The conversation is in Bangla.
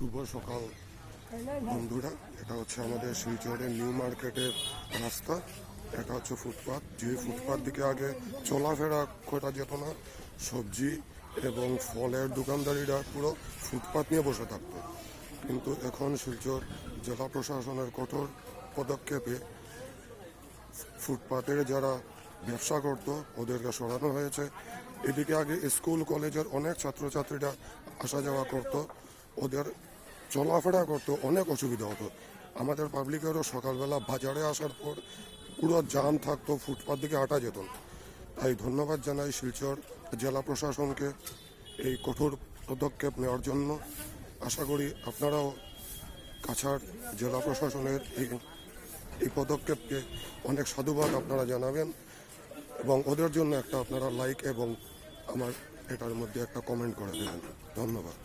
শুভ সকাল বন্ধুরা। এটা হচ্ছে আমাদের শিলচরের নিউ মার্কেটের রাস্তা। এটা হচ্ছে ফুটপাত, যে ফুটপাত দিকে আগে চলাফেরা করা যেত না। সবজি এবং ফলের দোকানদারিরা পুরো ফুটপাত নিয়ে বসে থাকতো, কিন্তু এখন শিলচর জেলা প্রশাসনের কঠোর পদক্ষেপে ফুটপাতের যারা ব্যবসা করত ওদেরকে সরানো হয়েছে। এদিকে আগে স্কুল কলেজের অনেক ছাত্রছাত্রীরা আসা যাওয়া করত, ওদের চলাফেরা করতো, অনেক অসুবিধা হতো। আমাদের পাবলিকেরও সকালবেলা বাজারে আসার পর পুরো জাম থাকতো, ফুটপাত দিকে হাঁটা যেত না। তাই ধন্যবাদ জানাই শিলচর জেলা প্রশাসনকে এই কঠোর পদক্ষেপ নেওয়ার জন্য। আশা করি আপনারাও কাছাড় জেলা প্রশাসনের এই পদক্ষেপকে অনেক সাধুবাদ আপনারা জানাবেন এবং ওদের জন্য একটা আপনারা লাইক এবং আমার এটার মধ্যে একটা কমেন্ট করে দেবেন। ধন্যবাদ।